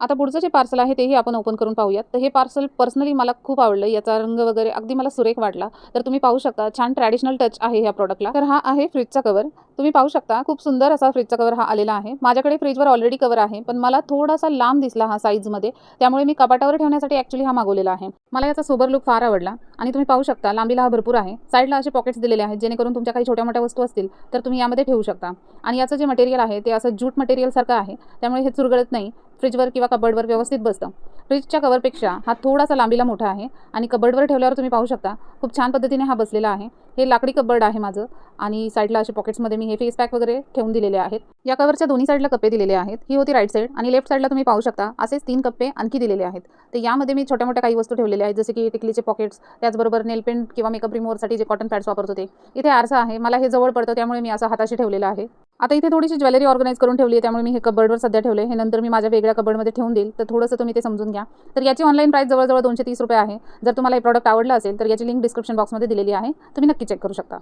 आता पुढचं जे पार्सल आहे तेही आपण ओपन करून पाहूयात. तर हे पार्सल पर्सनली मला खूप आवडलं. याचा रंग वगैरे अगदी मला सुरेख वाटला. तर तुम्ही पाहू शकता छान ट्रॅडिशनल टच आहे ह्या प्रॉडक्टला. तर हा आहे फ्रिजचा कव्हर. तुम्ही पाहू शकता खूप सुंदर असा फ्रिजचा कव्हर हा आलेला आहे. माझ्याकडे फ्रिजवर ऑलरेडी कव्हर आहे, पण मला थोडासा लांब दिसला हा साईजमध्ये. त्यामुळे मी कपाटावर ठेवण्यासाठी ॲक्चुअली हा मागवलेला आहे. मला याचा सोबर लुक फार आवडला आणि तुम्ही पाहू शकता लांबीला हा भरपूर आहे. साईडला असे पॉकेट्स दिलेले आहेत, जेणेकरून तुमच्या काही छोट्या-मोठ्या वस्तू असतील तर तुम्ही यामध्ये ठेवू शकता. आणि याचं जे मटेरियल आहे ते असं ज्यूट मटेरियलसारखं आहे. त्यामुळे हे चुरगळत नाही. फ्रिजवर किंवा कबर्डवर व्यवस्थित बसतं. फ्रिजच्या कव्हरपेक्षा हा थोडासा लांबीला मोठा आहे आणि कबर्डवर ठेवल्यावर तुम्ही पाहू शकता खूप छान पद्धतीने हा बसलेला आहे. हे लाकडी कबर्ड आहे माझं आणि साईडला असे पॉकेट्समध्ये मी हे फेस पॅक वगैरे ठेवून दिलेले आहेत. या कव्हरच्या दोन्ही साईडला कप्पे दिलेले आहेत. ही होती राईट साईड आणि लेफ्ट साईडला तुम्ही पाहू शकता असेच 3 कप्पे आणखी दिलेले आहेत. तर यामध्ये मी छोट्या-मोठ्या काही वस्तू ठेवलेल्या आहेत, जसे की टिकलीचे पॉकेट्स, त्याचबरोबर नेल पेंट किंवा मेकअप रिमूव्हरसाठी जे कॉटन पॅड्स वापरत होते. इथे आरसा आहे. मला हे जवळ पडतं त्यामुळे मी असं हाताशी ठेवलेलं आहे. आता इथे थोडीशी ज्वेलरी ऑर्गनाइज करून ठेवली आहे, त्यामुळे मी हे कबर्डवर सध्या ठेवले. हे नंतर मी माझ्या वेगळ्या कबर्डमध्ये ठेवून देईल. तर थोडंसं तुम्ही ते समजून घ्या. तर याची ऑनलाईन प्राईस जवळ-जवळ ₹230 आहे. जर तुम्हाला हे प्रॉडक्ट आवडलं असेल तर याची लिंक डिस्क्रिप्शन बॉक्समध्ये दिलेली आहे. तुम्ही नक्की चेक करू शकता.